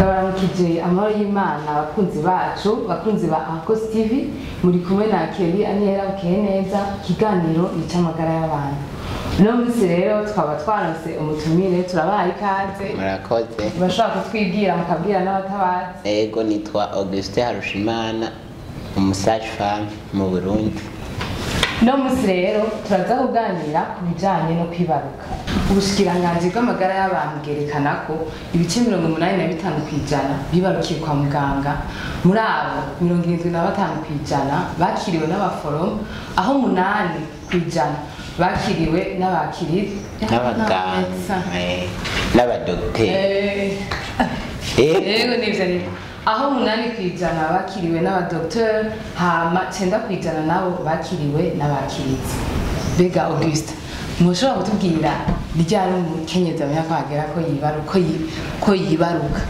ndabaramukije amahoro y'Imana abakunzi bacu bakunzi ba Ankos TV muri kumwe na Kelly Aniela Bukeyeneza ikiganiro n'icamagara y'abantu no munsi rero twaba twaronse umutumire turabaye ikaze murakoze bashaka kutwibwira mukabwira n'abatabazi ego nitwa Augustin Harushimana umusage femme mu Burundi no munsi rero turaza kuganira ku bijanye no kwibaruka ubushikiranganji bw'amagara y'abantu bwerekana ko ibice 85% bibarukiye kwa muganga muri abo 75% bakiriwe n'abaforomo aho 8% bakiriwe n'abakiri n'abaganga n'abadokiteri ego nivyo ni aho 8% bakiriwe n'abadokiteri hama 9% nabo bakiriwe n'abakirizi bega Auguste mushobora kutubwira ryari umukenyezi amenya ko hagera ko yibaruka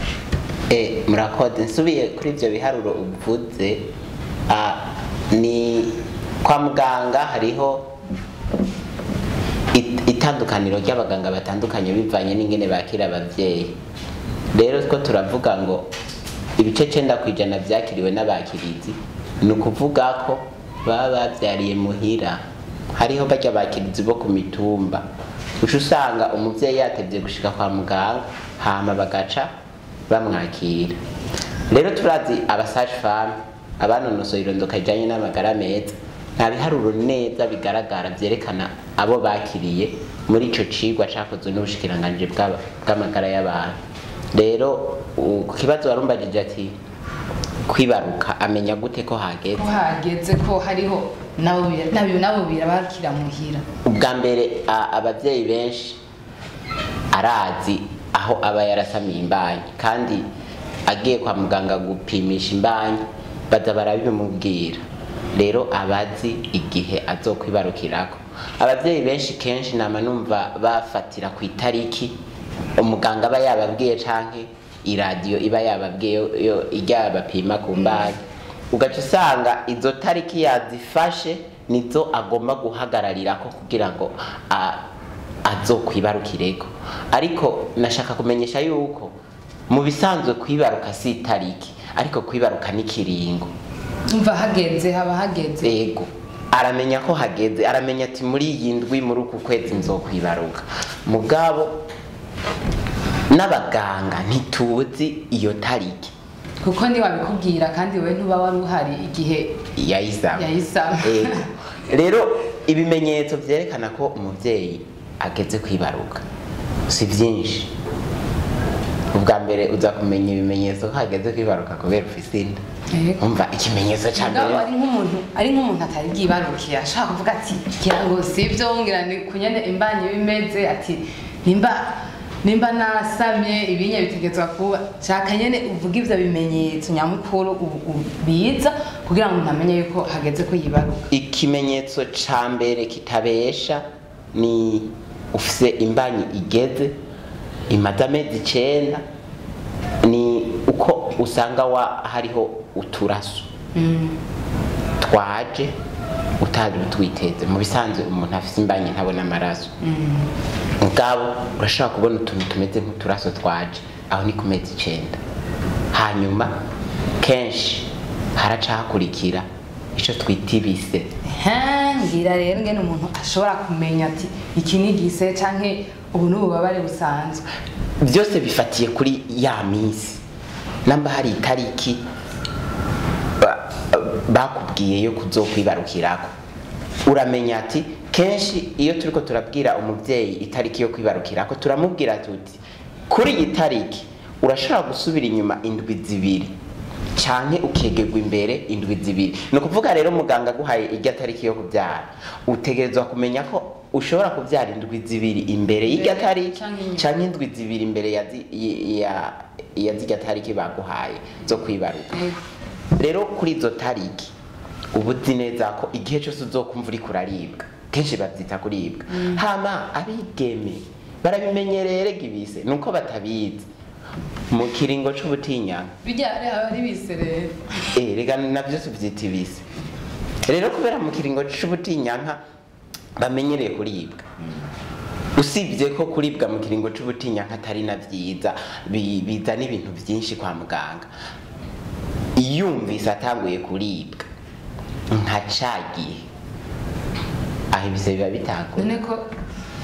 murakoze nsubiye kuri ivyo biharuro uvuze ni kwa muganga hariho itandukaniro ry'abaganga batandukanye bivanye n'ingene bakira abavyeyi rero two turavuga ngo ibice 9% vyakiriwe n'abakirizi ni ukuvuga ko baba bavyariye muhira hariho barya bakirizi bo ku mitumba uca usanga umuvyeyi yatevye gushika kwa muganga hama bagaca bamwakira rero turazi abasage femme abanonosoye irondoka rijanye n'amagara meza nta biharuro neza bigaragara vyerekana abo bakiriye muri ico cigwa cakozwe n'ubushikiranganji bw'amagara y'abantu rero ku kibazo warumbajije ati kwibaruka amenya gute ko hageze ko hariho nabo birabakira muhira ubwa mbere abavyeyi benshi arazi aho aba yarasamiye imbanyi kandi agiye kwa muganga gupimisha imbanyi baza barabimubwira rero abazi igihe azokwibarukirako abavyeyi benshi kenshi nama numva bafatira ku itariki umuganga aba yababwiye canke iradiyo iba yababwiye yo ijya bapima ku mbanyi ugaca usanga izo tariki yazifashe nizo agomba guhagararirako kugira ngo azokwibarukireko ariko nashaka kumenyesha yuko mu bisanzwe kwibaruka si itariki ariko kwibaruka n'ikiringo umva hageze haba hageze yego aramenya ko hageze aramenya ati muri iyi ndwi muri uku kwezi nzokwibaruka mugabo n'abaganga ntituzi iyo tariki kuko ndi wabikubwira kandi we ntuba wari uhari igihe yayisaba rero ibimenyetso vyerekana ko umuvyeyi ageze kwibaruka si vyinshi ubwa mbere uza kumenya ibimenyetso ko hageze kwibaruka kubera ufise inda umva ikimenyetso ca mbere ari nk'umuntu atari bwibarukiye ashaka kuvuga ati kirango sivyo ngira ni kunyene imbanyi bimeze ati nimba nasamye ibinye bitegetswa kuba shaka nyene uvuga ivyo bimenyetso nyamukuru biza kugira ngo ntamenye yuko hageze ko yibaruka ikimenyetso ca mbere kitabesha ni ufise imbanyi igeze imaze amezi 9 ni uko usanga hariho uturaso twaje utari utwiteze mu bisanzwe umuntu afise imbanyi ntabona amaraso mugabo urashaka kubona utuntu tumeze nk'uturaso twaje aho ni ku mezi 9 hanyuma kenshi haraca hakurikira ico twita ibise ngira rero ngene umuntu ashobora kumenya ati iki ni gise canke ubu n'ububabare busanzwe byose bifatiye kuri ya minsi namba hari itariki bakubwiye yo kuzokwibarukirako uramenya ati kenshi iyo turiko turabwira umuvyeyi itariki yo kwibarukirako turamubwira tuti kuri iyi tariki urashobora gusubira inyuma indwi 2 canke ukegerwa imbere indwi 2 no kuvuga rero muganga guhaye irya tariki yo kubyara utegerezwa kumenya ko ushobora kubyara indwi 2 imbere y'irya tariki canke indwi 2 imbere ya zirya tariki baguhaye zo kwibaruka rero kuri izo tariki ubuzi neza ko igihe cyose uzokumva uri kuraribwa kenshi bavyita kuribwa hama abigeme barabimenyerere gibise nuko batabizi mu kiringo c'ubutinyanga bijya ari bise rero rega navyo tuvyita ibise rero kubera mu kiringo c'ubutinyanga bamenyereye kuribwa usibye ko kuribwa mu kiringo c'ubutinyanka atari na vyiza bizana ibintu vyinshi kwa muganga. Iyumvise atanguye kuribwa nka cagiye aho ibise biba bitangura. none ko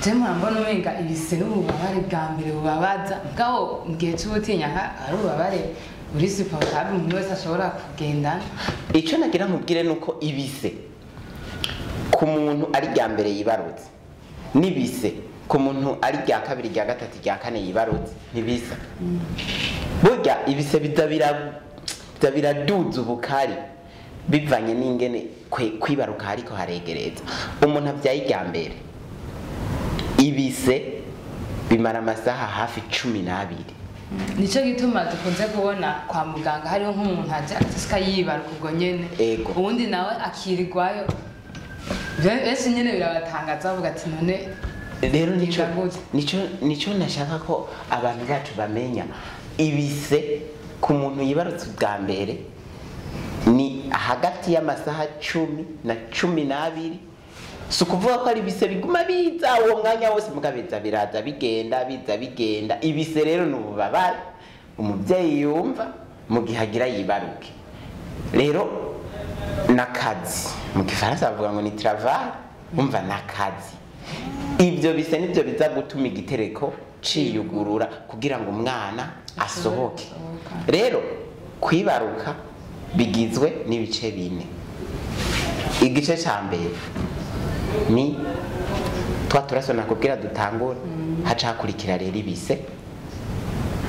Jema mbona umenga ibise n'ububabare bwa mbere bubabaza mugabo mu gihe c'ubutinyanka ari ububabare uri supportable umuntu wese ashobora kugendana. Ico nagira nkubwire nuko ibise ku muntu ari rya mbere yibarutse n'ibise ku muntu ari rya kabiri rya gatatu rya kane yibarutse ntibisa. Burya ibise biraduza ubukari bivanye n'ingene kwibaruka ariko haregereza. Umuntu avyaye rya mbere ibise bimara amasaha hafi 12. Nico gituma dukunze kubona kwa muganga hariho nk'umuntu aje agasika yibaruka ubwo nyene ubundi nawe akirirwayo. Bese nyene birabatangaza bavuga ati none rero nico nashaka ko abantu bacu bamenya. Ibise ku muntu yibarutse bwa mbere ni hagati y'amasaha 10 na 12. Si ukuvuga ko ari ibise biguma biza uwo mwanya wose mugabeza biraza bigenda biza bigenda. Ibise rero n'ububabare umuvyeyi yumva mu gihe agira yibaruke. Rero nakazi mu gifaransa bavuga ngo ni travail, umva nakazi. Ibyo bise nibyo biza gutuma igitereko ciyugurura kugira ngo umwana asohoke. Rero kwibaruka bigizwe n'ibice bine. Igice ca mbere ni turasona kubwira dutangura hacakurikira rero ibise.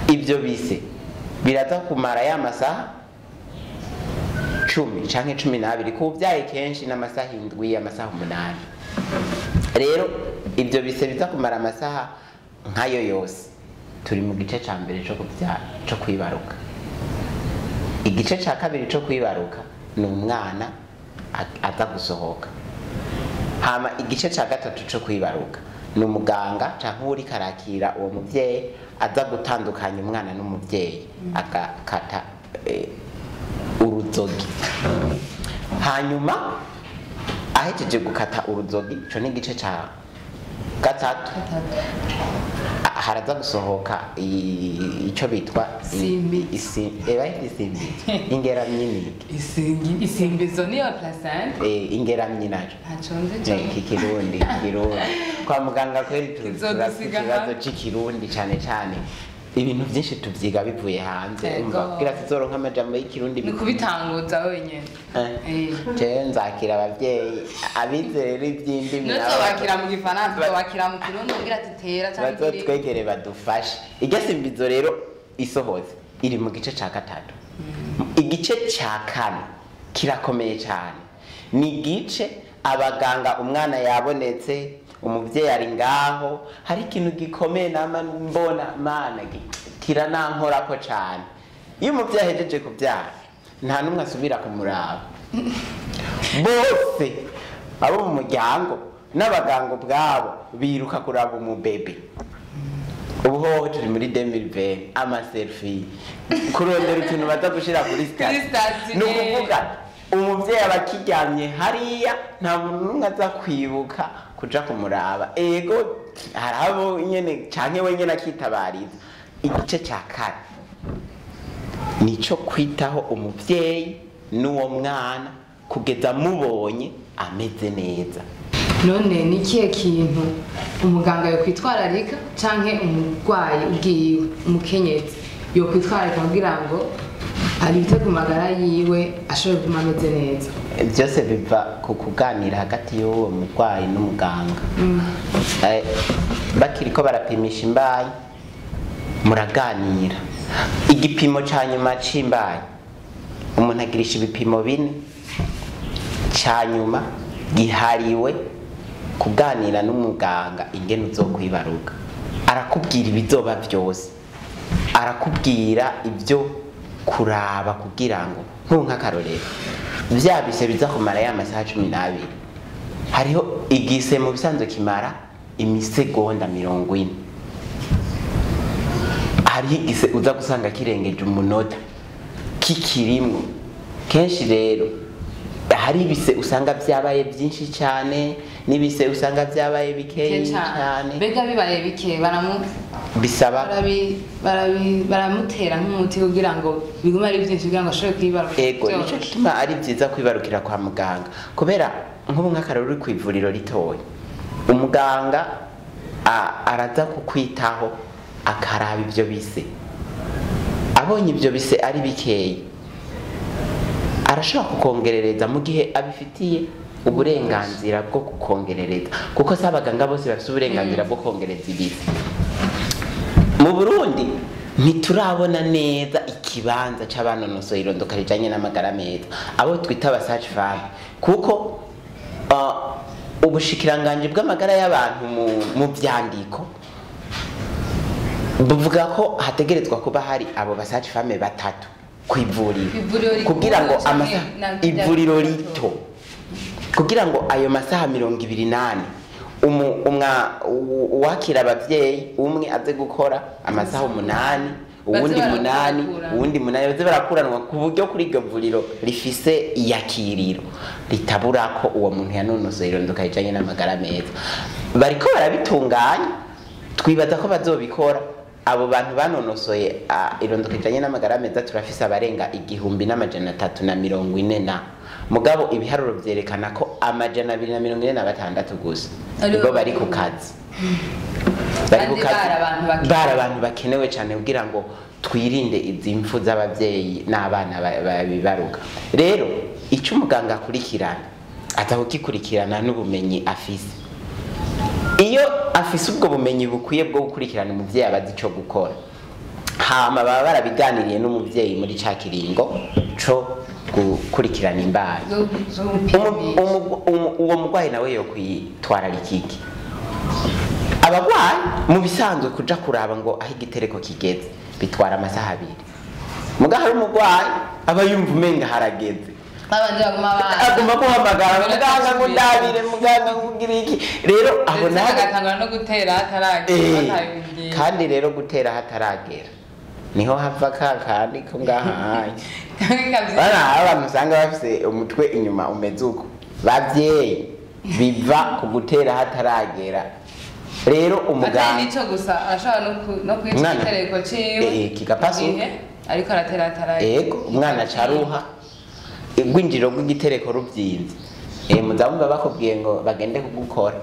Ibyo bise biraza kumara ya masaha 10 canke 12 kuvyaye kenshi n'amasaha 7 amasaha 8. Rero ibyo bise biza kumara amasaha nkayo yose. Turi mu gice ca mbere cyo kuvyara cyo kwibaruka. Igice ca kabiri cyo kwibaruka ni umwana aza gusohoka. Hama igice ca gatatu cyo kwibaruka ni umuganga canke uri karakira uwo muvyeyi aza gutandukanya umwana n'umuvyeyi akakata uruzogi. Hanyuma ahejeje gukata uruzogi cyo ni igice ca gatatu haraza gusohoka ico bitwa isimbizo niyo placenta ingeramyi naco kikirundi kwa muganga kweri tuzibazo c'ikirundi cane ibintu byinshi tuvyiga bivuye hanze umva kugira tuzoronka amajambo y'ikirundi ni kubitanguza wenyene je nzakira abavyeyi abizera ivy'indimi bakira mu gifaransa bakira mu kirundi kugira titera cyane bazotwegere badufashe. Igisimbizo rero isohoze iri mu gice ca gatatu. Igice ca kane kirakomeye cyane. Ni igice abaganga umwana yabonetse umuvyeyi ari ngaho hari ikintu gikomeye nama mbona mana kiranankorako cyane. Iyo umuvyeyi ahejeje kuvyara nta numwe asubira kumuraba. Bose abo mu muryango n'abaganga ubwabo biruka kuraba umubebe. Ubuhoho turi muri 2020 ama selfie kurondera ikintu baza gushira kuri stati. Nukuvuga umuvyeyi abakiryamye hariya nta muntu numwe aza kwibuka kuja kumuraba. Ego harabo nyene canke wenyene akitabariza. Igice ca kane nico kwitaho umuvyeyi n'uwo mwana kugeza mubonye ameze neza. None ni kiye kintu umuganga yo kwitwararika canke umurwayi ugiye umukenyezi yo kwitwararika kugira ngo ari ku magara yiwe ashobora kuma ameze neza? Byose biva ku kuganira hagati y'uwo murwayi n'umuganga. Bakiriko barapimisha imbanyi muraganira. Igipimo ca nyuma c'imbanyi umuntu agirisha ibipimo 4 ca nyuma gihariwe kuganira n'umuganga ingene uzokwibaruka. Arakubwira ibizoba byose, arakubwira ibyo kuraba kugira ngo nk'akarorero vyabise biza kumara ya masaha 12. Hariho igise mu bisanzwe kimara imisegonda 40. Hariho igise uza gusanga kirengeje umunota kikirimwo. Kenshi rero hari ibise usanga byabaye byinshi cyane n'ibise usanga byabaye bikeyi cyane. Bega bibaye bike bisaba baramutera nk'umuti kugira ngo bigume ari byinshi kugira ngo ashobore kwibaruka. Ego nico gituma ari byiza kwibarukira kwa muganga, kubera nk'ubu nk'akararo uri ku ivuriro ritoya, umuganga araza kukwitaho akaraba ibyo bise, abonye ibyo bise ari bikeyi arashobora kukongerereza mu gihe abifitiye uburenganzira bwo kukongerereza, kuko si abaganga bose bafite uburenganzira bwo kongereza ibise. Mu Burundi ntiturabona neza ikibanza c'abanonosoye irondoka rijanye n'amagara meza, abo twita abasage-femme, kuko ubushikiranganje bw'amagara y'abantu mu vyandiko buvuga ko hategerezwa kuba hari abo basage-femme batatu kw'ivuriro kugira ngo ivuriro rito, kugira ngo ayo masaha 28 uwakira abavyeyi umwe aze gukora amasaha 8, uwundi 8, uwundi 8, baze barakuranwa ku buryo kuri iryo vuriro rifise iyakiriro ritabura ko uwo muntu yanonosoye irondoka rijanye n'amagara meza. Bariko barabitunganya, twibaza ko bazobikora. Abo bantu banonosoye irondoka rijanye n'amagara meza turafise abarenga 1340 mugabo ibiharuro vyerekana ko 246 gusa nibo bari ku kazi. Bari abantu bakenewe cyane kugira ngo twirinde izi mfu z'abavyeyi n'abana babibaruka. Rero icyo umuganga akurikirana atakukikurikirana n'ubumenyi afise. Iyo afise ubwo bumenyi bukwiye bwo gukurikirana umuvyeyi abazi ico gukora, hama baba barabiganiriye n'umuvyeyi muri ca kiringo co gukurikirana imbaye, uwo mugwayi nawe yo kwitwara ikiki. Abagwayi mu bisanzwe kuja kuraba ngo aho igitereko kigeze bitwara amasaha 2, muga hari umugwayi aba yumva umenga harageze, aguma guhamagara muganga ngo ndabire, muganga kugira iki. Rero abona agatangura no gutera hataragera, kandi rero gutera hataragera niho hava kandi ko ngahaye. Abantu usanga bafise umutwe inyuma umeze uko, bavyeyi biva ku gutera hataragera. Rero umuganga nico gusa arashobora no kwica igitereko ciwe kigapasu, ariko aratera hataragera. Ego umwana caruha igwinjiro rw'igitereko ruvyimvye, muzabumva bakubwiye ngo bagende kugukora.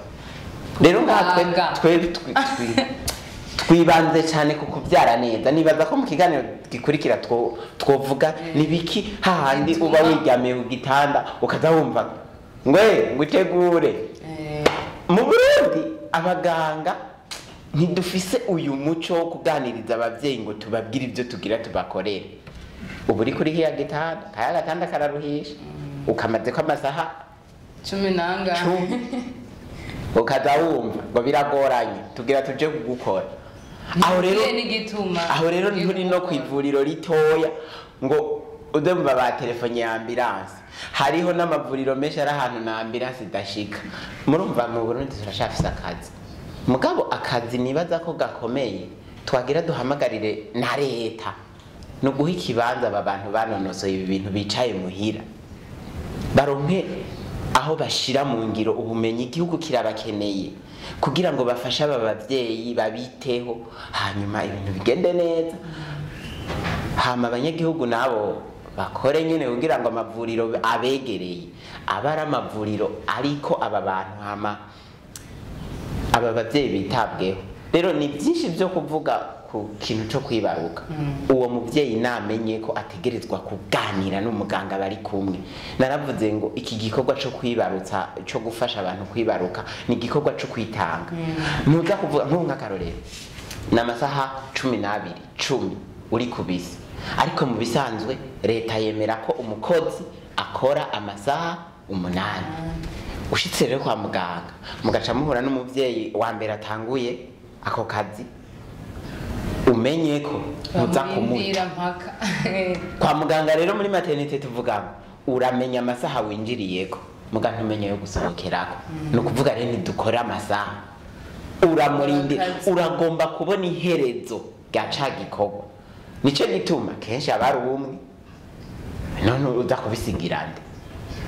Rero natwe twibanze cyane ku kubyara neza. Nibaza ko mu kiganiro gikurikira twovuga nibiki hahandi uba wiryamiye ku gitanda ukaza wumva ngutegure. Mu Burundi abaganga ntidufise uyu muco wo kuganiriza abavyeyi ngo tubabwire ibyo tugira tubakorere. Ubu uri kuri hiya gitanda, kaya gatanda kararuhisha, ukamaze ko amasaha 10 ukaza wumva ngo biragoranye tugira tuje kugukora. Aho rero nturi no kwivuriro ritoya ngo udemba ba telefone ya ambulance. Hariho n'amavuriro menshi ari ahantu na ambulance idashika. Murumva mu Burundi turashafisa akazi, mugabo akazi nibaza ko gakomeye twagira duhamagarire na leta no guha ikibanza aba bantu banonosoye ibi bintu bicaye muhira, baronke aho bashira mu ngiro ubumenyi igihugu kirabakeneye kugira ngo bafashe aba bavyeyi babiteho, hanyuma ibintu bigende neza. Hama abanyagihugu nabo bakore nyene kugira ngo amavuriro abegereye abara amavuriro ariko aba bantu hama aba bavyeyi bitabweho. Rero ni byinshi byo kuvuga ku kintu cyo kwibaruka. Uwo muvyeyi namenye ko ategerezwa kuganira n'umuganga bari kumwe. Naravuze ngo iki gikorwa cyo kwibarutsa cyo gufasha abantu kwibaruka ni gikorwa cyo kwitanga. Nuza kuvuga nk'akarorero n'amasaha 10 uri kubisi, ariko mu bisanzwe leta yemera ko umukozi akora amasaha 8. Ushitse rero kwa muganga mugaca muhura n'umuvyeyi wa mbere atanguye ako kazi, umenye ko muza kumuta kwa muganga. Rero muri maternité tuvuga uramenya amasaha winjiriyeko, muganga umenye yo gusohokerako. No kuvuga rero ntidukora amasaha, uramurinde, uragomba kubona iherezo gaca gikorwa. Nico gituma kenshi abari umwe none uza kubisingirande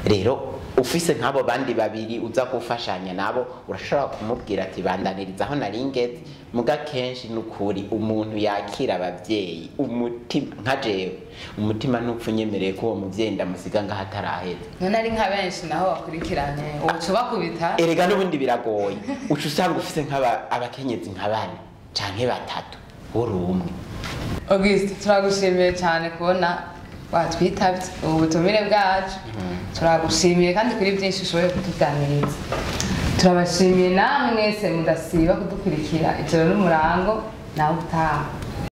rero ufise nk'abo bandi babiri uza gufashanya nabo urashobora kumubwira ati bandaniriza aho nari ngeze muga kenshi n'ukuri umuntu yakira abavyeyi umutima nka jewe umutima ntupfa unyemereye ko uwo muvyeyi ndamusiga ngaho ataraheza none ari nka benshi naho bakurikiranye uca bakubita erega n'ubundi biragoye uca usanga ufise abakenyezi nka bane canke batatu uri umwe. Auguste turagushimiye cyane kubona watwitabye ubu butumire bwacu turagushimiye kandi kuri byinshi ushoboye kutuganiriza turabashimiye namwe mwese mudasiba kudukurikira ijoro n'umurango nawe utaha.